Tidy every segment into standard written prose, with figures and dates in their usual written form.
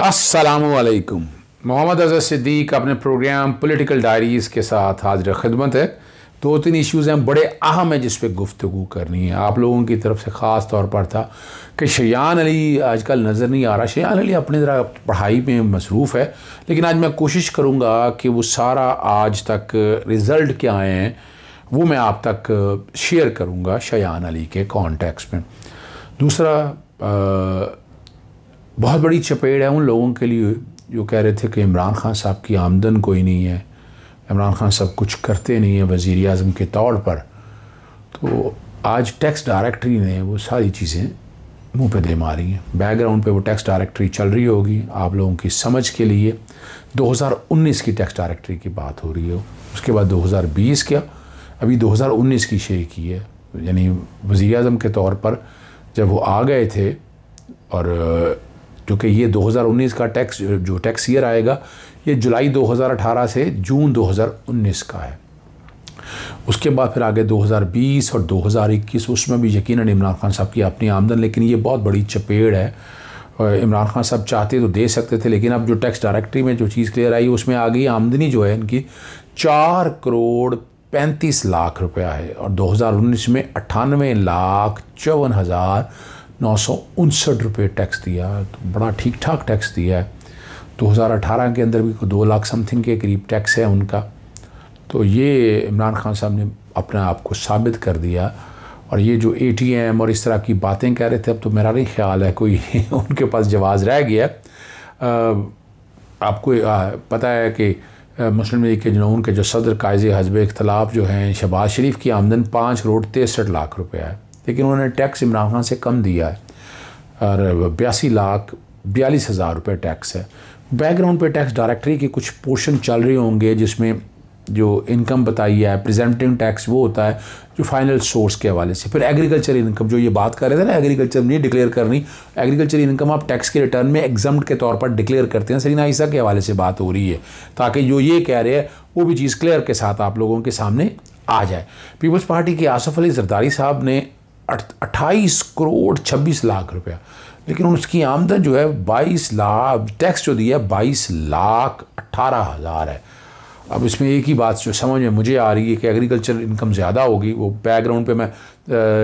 अस्सलामुअलैकुम। मोहम्मद अज़हर सिद्दीक अपने programme political diaries के साथ हाजिर खिदमत है। दो तीन इश्यूज़ हैं बड़े अहम हैं जिस पे गुफ्तगू करनी है। आप लोगों की तरफ से ख़ास तौर पर था कि शयान अली आजकल नज़र नहीं आ रहा। शयान अली अपनी तरह पढ़ाई में मसरूफ़ है, लेकिन आज मैं कोशिश करूँगा कि वो सारा आज तक रिज़ल्ट क्या आए हैं वो मैं आप तक शेयर करूँगा शयान अली के कॉन्टेक्स्ट में। दूसरा, बहुत बड़ी चपेट है उन लोगों के लिए जो कह रहे थे कि इमरान खान साहब की आमदन कोई नहीं है, इमरान खान सब कुछ करते नहीं हैं वज़ीर आज़म के तौर पर। तो आज टैक्स डायरेक्टरी ने वो सारी चीज़ें मुंह पे दे मारी हैं। बैकग्राउंड पे वो टैक्स डायरेक्टरी चल रही होगी। आप लोगों की समझ के लिए 2019 की टैक्स डायरेक्टरी की बात हो रही है, उसके बाद 2020 क्या, अभी 2019 की शेयर की है। यानी वज़ीर आज़म के तौर पर जब वो आ गए थे, और क्योंकि ये 2019 का जो टैक्स ईयर आएगा ये जुलाई 2018 से जून 2019 का है। उसके बाद फिर आगे 2020 और 2021, उसमें भी यकीनन इमरान खान साहब की अपनी आमदन, लेकिन ये बहुत बड़ी चपेट है। इमरान खान साहब चाहते तो दे सकते थे, लेकिन अब जो टैक्स डायरेक्टरी में जो चीज़ क्लियर आई उसमें आ गई आमदनी जो है इनकी 4 करोड़ 35 लाख रुपया है, और 2019 में 98,54,959 रुपये टैक्स दिया। तो बड़ा ठीक ठाक टैक्स दिया है। 2018 के अंदर भी 2 लाख समथिंग के करीब टैक्स है उनका। तो ये इमरान खान साहब ने अपने आप को साबित कर दिया। और ये जो ATM और इस तरह की बातें कह रहे थे, अब तो मेरा नहीं ख्याल है कोई उनके पास जवाज़ रह गया। आपको पता है कि मुस्लिम लीग के जुनून के जो सदर कायज़े हज़ब इख्तिलाफ जो हैं शहबाज शरीफ की आमदन 5 करोड़ 63 लाख रुपया है, लेकिन उन्होंने टैक्स इमरान खान से कम दिया है और 82,42,000 रुपये टैक्स है। बैकग्राउंड पे टैक्स डायरेक्टरी के कुछ पोर्शन चल रहे होंगे जिसमें जो इनकम बताई है, प्रेजेंटिंग टैक्स वो होता है जो फाइनल सोर्स के हवाले से। फिर एग्रीकल्चर इनकम जो ये बात कर रहे थे ना, एग्रीकल्चर नहीं डिक्लेयर करनी, एग्रीकल्चर इनकम आप टैक्स के रिटर्न में एग्जम्प्ट के तौर पर डिक्लेयर करते हैं। सरीना ईसा के हवाले से बात हो रही है, ताकि जो ये कह रहे हैं वो भी चीज़ क्लियर के साथ आप लोगों के सामने आ जाए। पीपल्स पार्टी के आसफ अली जरदारी साहब ने 28 करोड़ 26 लाख रुपया, लेकिन उसकी आमदन जो है 22 लाख, टैक्स जो दिया 22,18,000 है। अब इसमें एक ही बात जो समझ में मुझे आ रही है कि एग्रीकल्चर इनकम ज़्यादा होगी। वो बैकग्राउंड पे मैं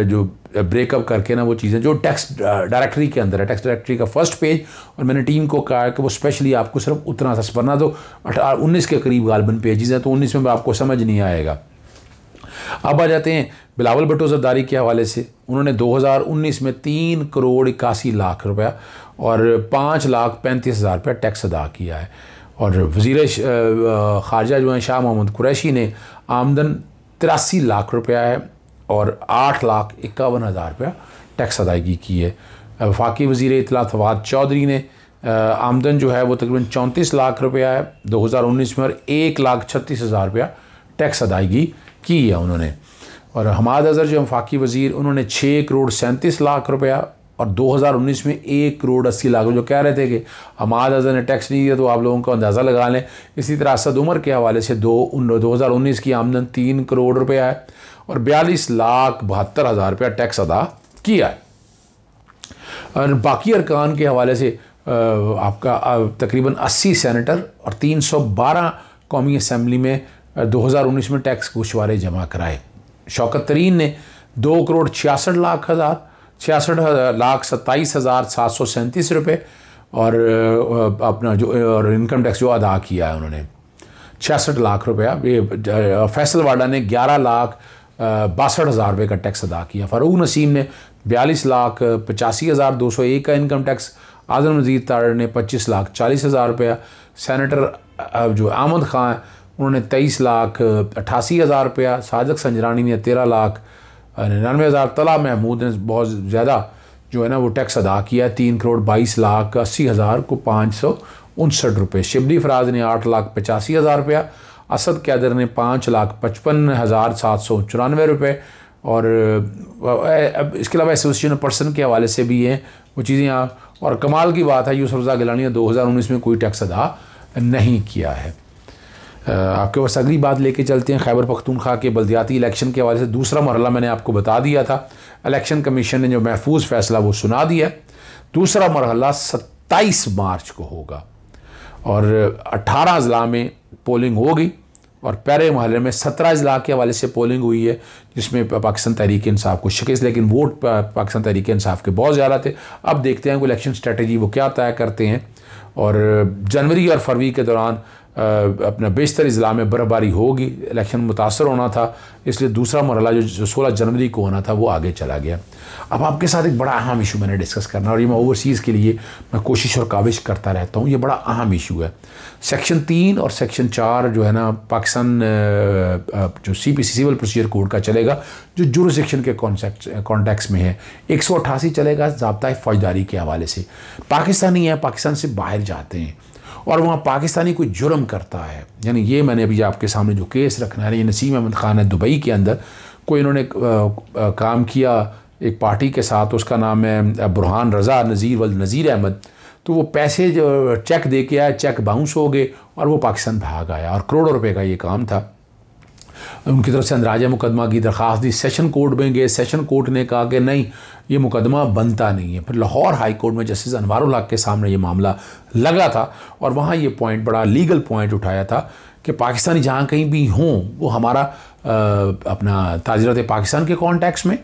जो ब्रेकअप करके ना वो चीज़ें जो टैक्स डायरेक्टरी के अंदर है, टैक्स डायरेक्टरी का फर्स्ट पेज, और मैंने टीम को कहा कि वो स्पेशली आपको सिर्फ उतना सा, वरना तो 19 के करीब गालबन पेजेस हैं, तो 19 में आपको समझ नहीं आएगा। अब आ जाते हैं बिलावल भुट्टो ज़रदारी के हवाले से। उन्होंने 2019 में 3 करोड़ 81 लाख रुपया और 5,35,000 रुपया टैक्स अदा किया है। और वज़ीर ख़ारजा जो हैं शाह मोहम्मद कुरैशी ने आमदन 83 लाख रुपया है और 8,51,000 रुपया टैक्स अदायगी की है। वफाकी वज़ीर इत्तलात फवाद चौधरी ने आमदन जो है वो तकरीबन 34 लाख रुपया है 2019 में, और 1,36,000 रुपया टैक्स अदायगी की है उन्होंने। और हमाद अज़हर जो वफाकी वज़ीर, उन्होंने 6 करोड़ 37 लाख रुपया और 2019 में 1 करोड़ 80 लाख। जो कह रहे थे कि हमाद अज़हर ने टैक्स नहीं दिया, तो आप लोगों को अंदाज़ा लगा लें। इसी तरह असद उमर के हवाले से 2019 की आमदन 3 करोड़ रुपया है और 42,72,000 रुपया टैक्स अदा किया है। और बाकी अरकान के हवाले से आपका तकरीबन 80 सेनेटर और 312 कौमी असम्बली में 2019 में टैक्स गोशवारे जमा कराए। शौकत तरीन ने 2 करोड़ 66,27,737 रुपये और अपना जो और इनकम टैक्स जो अदा किया है उन्होंने 66 लाख रुपया। ये फैसल वाडा ने 11,62,000 रुपये का टैक्स अदा किया। फ़ारूक नसीम ने 42,85,201 का इनकम टैक्स। आज़म नज़ीर तारड़ ने 25,40,000 रुपया। सेनेटर जो अहमद ख़ान, उन्होंने 23,88,000 रुपया। सादिक संजरानी ने 13,99,000। तला महमूद ने बहुत ज़्यादा जो है ना वो टैक्स अदा किया, 3 करोड़ 22,80,000 को 559 रुपये। शिबली फराज ने 8,85,000 रुपया। असद कैदर ने 5,55,794 रुपये। और अब इसके अलावा एसोसिएशन पर्सन के हवाले से भी हैं वो चीज़ें। और कमाल की बात है यूसुफ रज़ा गिलानी ने 2019 में कोई टैक्स अदा नहीं किया है। आपके पास अगली बात लेके चलते हैं खैबर पख्तूनख्वा के बल्दियाती इलेक्शन के हवाले से। दूसरा मरहला मैंने आपको बता दिया था, इलेक्शन कमीशन ने जो महफूज फ़ैसला वो सुना दिया। दूसरा मरहला 23 मार्च को होगा और 18 अजला में पोलिंग होगी और प्यारे महल्ले में 17 अजला के हवाले से पोलिंग हुई है, जिसमें पाकिस्तान तहरीक इंसाफ को शिकस्त, लेकिन वोट पाकिस्तान तहरीक इंसाफ के बहुत ज़्यादा थे। अब देखते हैं वो इलेक्शन स्ट्रेटजी वो क्या तय करते हैं। और जनवरी और फरवरी के दौरान अपना बेशतर अजला में बर्फबारी होगी, इलेक्शन मुतासर होना था, इसलिए दूसरा मरहला जो 16 जनवरी को होना था वो आगे चला गया। अब आपके साथ एक बड़ा अहम इशू मैंने डिस्कस करना, और ये मैं ओवरसीज़ के लिए मैं कोशिश और काविश करता रहता हूँ, ये बड़ा अहम इशू है। सेक्शन 3 और सेक्शन 4 जो है ना पाकिस्तान जो CPC सिविल प्रोसीजर कोड का चलेगा, जो जुरिसडिक्शन के कॉन्टेक्स्ट में है। 188 चलेगा ज़ाब्ता फौजदारी के हवाले से। पाकिस्तानी है, पाकिस्तान से बाहर जाते हैं और वहाँ पाकिस्तानी कोई जुर्म करता है, यानी ये मैंने अभी आपके सामने जो केस रखना है, ये नसीम अहमद ख़ान है दुबई के अंदर, कोई इन्होंने काम किया एक पार्टी के साथ, उसका नाम है बुरहान रज़ा नज़ीर वल नज़ीर अहमद। तो वो पैसे जो चेक दे के आया, चेक बाउंस हो गए और वो पाकिस्तान भाग आया, और करोड़ों रुपए का ये काम था। उनकी तरफ से अंदराजा मुकदमा की दरख्वास्त दी, सेशन कोर्ट में गए, सेशन कोर्ट ने कहा कि नहीं ये मुकदमा बनता नहीं है। फिर लाहौर हाई कोर्ट में जस्टिस अनवारुल हक के सामने ये मामला लगा था और वहाँ ये पॉइंट बड़ा लीगल पॉइंट उठाया था कि पाकिस्तानी जहाँ कहीं भी हों वो हमारा अपना ताजरत पाकिस्तान के कॉन्टेक्स्ट में,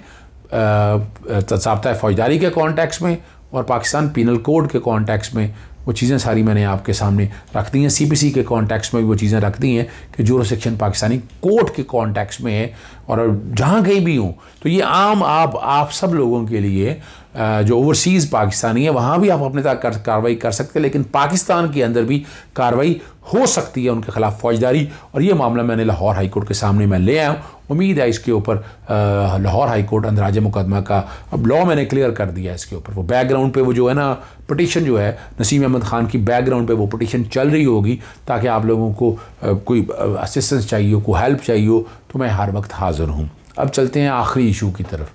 ज़ाब्ता फौजदारी के कॉन्टेक्स्ट में और पाकिस्तान पीनल कोड के कॉन्टेक्स्ट में वो चीज़ें सारी मैंने आपके सामने रख दी हैं। CPC के कॉन्टेक्स्ट में भी वो चीज़ें रख दी हैं कि जुरिसडिक्शन पाकिस्तानी कोर्ट के कॉन्टेक्स्ट में है, और जहाँ कहीं भी हों तो ये आम आप सब लोगों के लिए जो ओवरसीज़ पाकिस्तानी है वहाँ भी आप अपने तक कार्रवाई कर सकते हैं, लेकिन पाकिस्तान के अंदर भी कार्रवाई हो सकती है उनके खिलाफ फौजदारी। और ये मामला मैंने लाहौर हाई कोर्ट के सामने मैं ले आया हूँ। उम्मीद है इसके ऊपर लाहौर हाई कोर्ट अंदराज मुकदमा का अब लॉ मैंने क्लियर कर दिया इसके ऊपर। वो बैकग्राउंड पे वो जो है ना पिटीशन जो है नसीम अहमद ख़ान की, बैकग्राउंड पे वो पिटीशन चल रही होगी, ताकि आप लोगों को कोई असिस्टेंस चाहिए हो, कोई हेल्प चाहिए हो, तो मैं हर वक्त हाज़िर हूँ। अब चलते हैं आखिरी इशू की तरफ।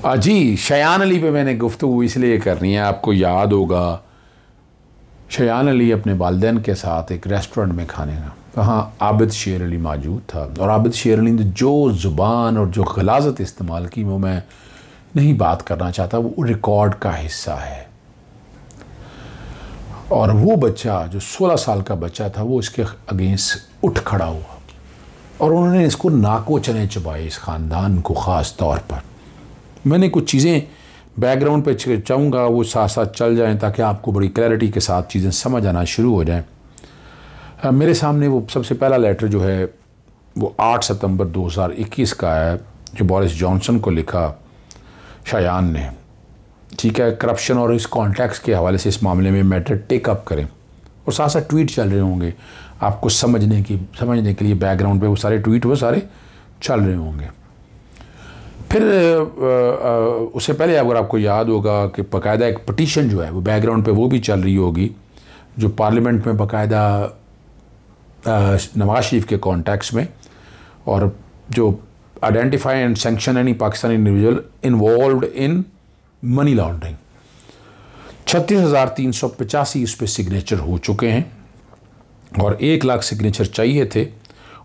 हाँ जी, शयान अली पे मैंने गुफ्तगू इसलिए करनी है, आपको याद होगा शयान अली अपने वालिदैन के साथ एक रेस्टोरेंट में खाने का, वहाँ आबिद शेर अली मौजूद था, और आबिद शेर अली ने जो ज़ुबान और जो गलाज़त इस्तेमाल की वो मैं नहीं बात करना चाहता, वो रिकॉर्ड का हिस्सा है। और वो बच्चा जो 16 साल का बच्चा था वो इसके अगेंस्ट उठ खड़ा हुआ और उन्होंने इसको नाको चने चबाए, इस ख़ानदान को ख़ास तौर पर। मैंने कुछ चीज़ें बैकग्राउंड पे चाहूँगा वो साथ साथ चल जाएं ताकि आपको बड़ी क्लैरिटी के साथ चीज़ें समझ आना शुरू हो जाएं। मेरे सामने वो सबसे पहला लेटर जो है वो 8 सितंबर 2021 का है, जो बोरिस जॉनसन को लिखा शयान ने। ठीक है, करप्शन और इस कॉन्टेक्स्ट के हवाले से इस मामले में मैटर टेक अप करें, और साथ साथ ट्वीट चल रहे होंगे आपको समझने के लिए। बैकग्राउंड पे वो सारे ट्वीट वो सारे चल रहे होंगे। फिर उससे पहले अगर आपको याद होगा कि बाकायदा एक पटिशन जो है वो बैकग्राउंड पे वो भी चल रही होगी, जो पार्लियामेंट में बाकायदा नवाज शरीफ के कॉन्टेक्स्ट में, और जो identify and sanction any Pakistani individual involved in money laundering. 36,385 उस पर सिग्नेचर हो चुके हैं और 1 लाख सिग्नेचर चाहिए थे,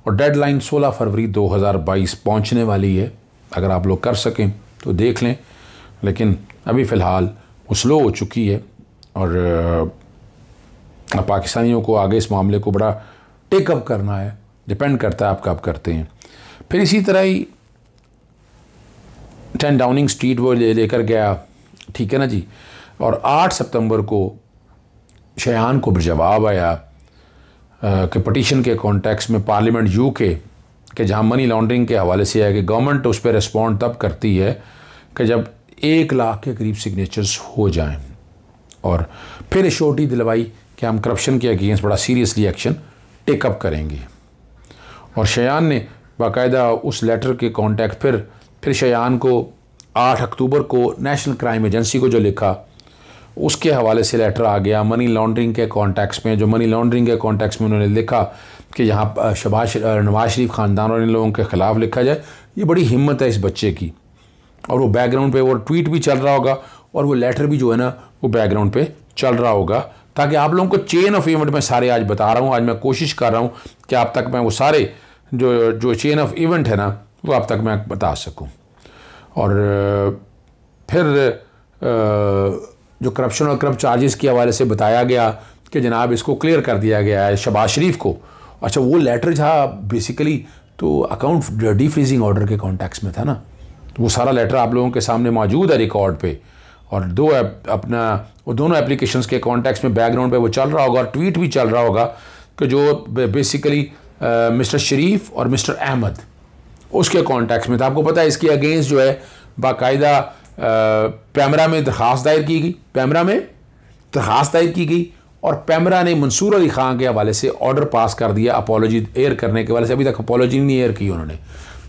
और डेडलाइन 16 फरवरी 2022 पहुंचने वाली है। अगर आप लोग कर सकें तो देख लें, लेकिन अभी फ़िलहाल वो स्लो हो चुकी है, और पाकिस्तानियों को आगे इस मामले को बड़ा टेकअप करना है, डिपेंड करता है आप कब करते हैं। फिर इसी तरह ही 10 डाउनिंग स्ट्रीट वो लेकर गया, ठीक है ना जी, और 8 सितंबर को शयान को जवाब आया कि पटिशन के कॉन्टेक्स्ट में पार्लियामेंट UK कि जहाँ मनी लॉन्ड्रिंग के हवाले से है कि गवर्नमेंट उस पर रिस्पॉन्ड तब करती है कि जब 1 लाख के करीब सिग्नेचर्स हो जाएं, और फिर एश्योरिटी दिलवाई कि हम करप्शन के अगेंस्ट बड़ा सीरियसली एक्शन टेकअप करेंगे। और शयान ने बाकायदा उस लेटर के कॉन्टेक्ट फिर शयान को 8 अक्टूबर को नेशनल क्राइम एजेंसी को जो लिखा उसके हवाले से लेटर आ गया मनी लॉन्ड्रिंग के कॉन्टेक्स्ट में। जो मनी लॉन्ड्रिंग के कॉन्टेक्स्ट में उन्होंने लिखा कि यहाँ नवाज शरीफ ख़ानदान और इन लोगों के ख़िलाफ़ लिखा जाए। ये बड़ी हिम्मत है इस बच्चे की, और वो बैकग्राउंड पे वो ट्वीट भी चल रहा होगा और वो लेटर भी जो है ना वो बैकग्राउंड पे चल रहा होगा, ताकि आप लोगों को चेन ऑफ इवेंट में सारे आज बता रहा हूँ। आज मैं कोशिश कर रहा हूँ कि आप तक मैं वो सारे जो चेन ऑफ इवेंट है ना वो आप तक मैं बता सकूँ। और फिर जो करप्शन और करप्ट चार्जेस के हवाले से बताया गया कि जनाब इसको क्लियर कर दिया गया है शहबाज शरीफ को। अच्छा, वो लेटर था बेसिकली तो अकाउंट डीफ्रीजिंग ऑर्डर के कॉन्टेक्स्ट में था ना, तो वो सारा लेटर आप लोगों के सामने मौजूद है रिकॉर्ड पे, और वो दोनों एप्लीकेशंस के कॉन्टेक्स्ट में बैकग्राउंड पे वो चल रहा होगा और ट्वीट भी चल रहा होगा कि जो बेसिकली मिस्टर शरीफ और मिस्टर अहमद उसके कॉन्टेक्स्ट में था। आपको पता है इसके अगेंस्ट जो है बाकायदा पैमरा में दरख्वास्त दायर की गई, पैमरा में दरख्वास्त दायर की गई और पैमरा ने मंसूर अली खान के हवाले से ऑर्डर पास कर दिया अपोलॉजी एयर करने के हवाले से। अभी तक अपोलॉजी नहीं एयर की उन्होंने।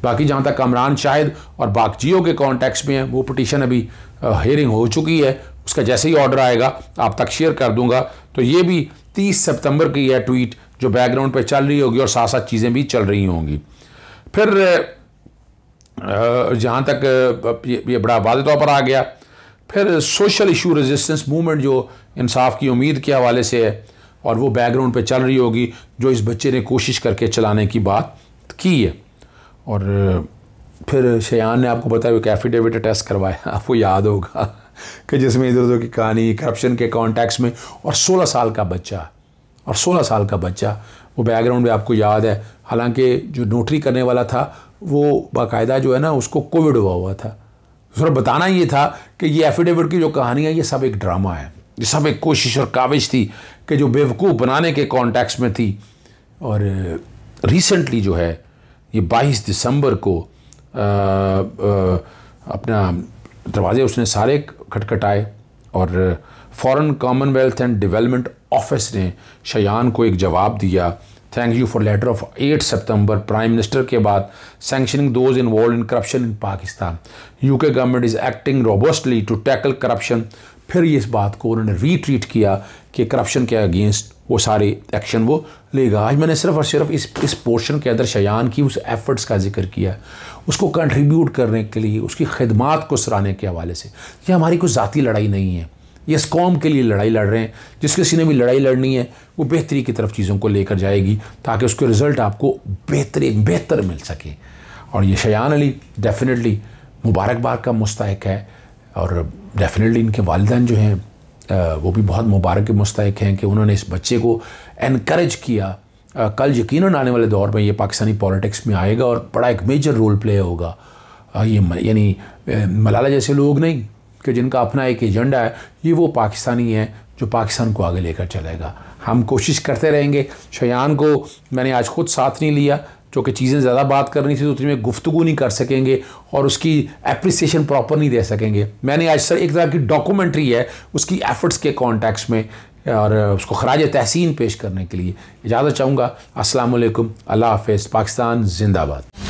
बाकी जहाँ तक कमरान शाहिद और बागजियो के कॉन्टेक्स्ट में है वो पिटीशन अभी हियरिंग हो चुकी है, उसका जैसे ही ऑर्डर आएगा आप तक शेयर कर दूंगा। तो ये भी 30 सितंबर की है ट्वीट जो बैकग्राउंड पे चल रही होगी और साथ साथ चीज़ें भी चल रही होंगी। फिर जहाँ तक ये बड़ा वाज़ेह तौर पर आ गया, फिर सोशल इशू रेजिस्टेंस मूवमेंट जो इंसाफ की उम्मीद के हवाले से है और वो बैकग्राउंड पे चल रही होगी, जो इस बच्चे ने कोशिश करके चलाने की बात की है। और फिर शयान ने आपको बताया एक एफिडेविट टेस्ट करवाया, आपको याद होगा कि जिसमें इधर उधर की कहानी करप्शन के कॉन्टेक्स्ट में, और 16 साल का बच्चा वो बैकग्राउंड में आपको याद है। हालांकि जो नोटरी करने वाला था वो बाकायदा जो है ना उसको कोविड हुआ था। सिर्फ बताना ये था कि ये एफिडेविट की जो कहानी है ये सब एक ड्रामा है, ये सब एक कोशिश और काविश थी कि जो बेवकूफ़ बनाने के कॉन्टेक्स्ट में थी। और रिसेंटली जो है ये 22 दिसंबर को अपना दरवाजे उसने सारे खटखटाए और foreign commonwealth and development office ने शयान को एक जवाब दिया, thank you for letter of 8 सितंबर प्राइम मिनिस्टर के बाद sanctioning those involved in corruption in Pakistan, UK government is acting robustly to tackle corruption. फिर इस बात को उन्होंने रीट्वीट किया कि करप्शन के अगेंस्ट वो सारे एक्शन वो लेगा। आज मैंने सिर्फ और सिर्फ इस पोर्शन के अंदर शयान की उस एफर्ट्स का जिक्र किया, उसको कंट्रीब्यूट करने के लिए, उसकी खिदमात को सराहने के हवाले से। ये हमारी कोई ज़ाती लड़ाई नहीं है, ये इस कौम के लिए लड़ाई लड़ रहे हैं। जिस किसी ने भी लड़ाई लड़नी है वो बेहतरी की तरफ चीज़ों को लेकर जाएगी ताकि उसके रिज़ल्ट आपको बेहतर मिल सके। और ये शयान अली डेफिनेटली मुबारकबाद का मुस्तहिक है और डेफिनेटली इनके वालिदैन जो हैं वो भी बहुत मुबारक के मुस्तहिक हैं कि उन्होंने इस बच्चे को एनकरेज किया। कल यकीनन आने वाले दौर में ये पाकिस्तानी पॉलिटिक्स में आएगा और बड़ा एक मेजर रोल प्ले होगा। ये यानी मलाला जैसे लोग नहीं कि जिनका अपना एक एजेंडा है, ये वो पाकिस्तानी है जो पाकिस्तान को आगे लेकर चलेगा। हम कोशिश करते रहेंगे। शयान को मैंने आज खुद साथ नहीं लिया क्योंकि चीज़ें ज़्यादा बात करनी थी तो उतनी में गुफ्तगू नहीं कर सकेंगे और उसकी एप्रिसिएशन प्रॉपर नहीं दे सकेंगे। मैंने आज सर एक तरह की डॉक्यूमेंट्री है उसकी एफर्ट्स के कॉन्टेक्स्ट में और उसको खराज तहसीन पेश करने के लिए इजाज़त चाहूँगा। अस्सलाम वालेकुम, अल्लाह हाफ़िज़, पाकिस्तान जिंदाबाद।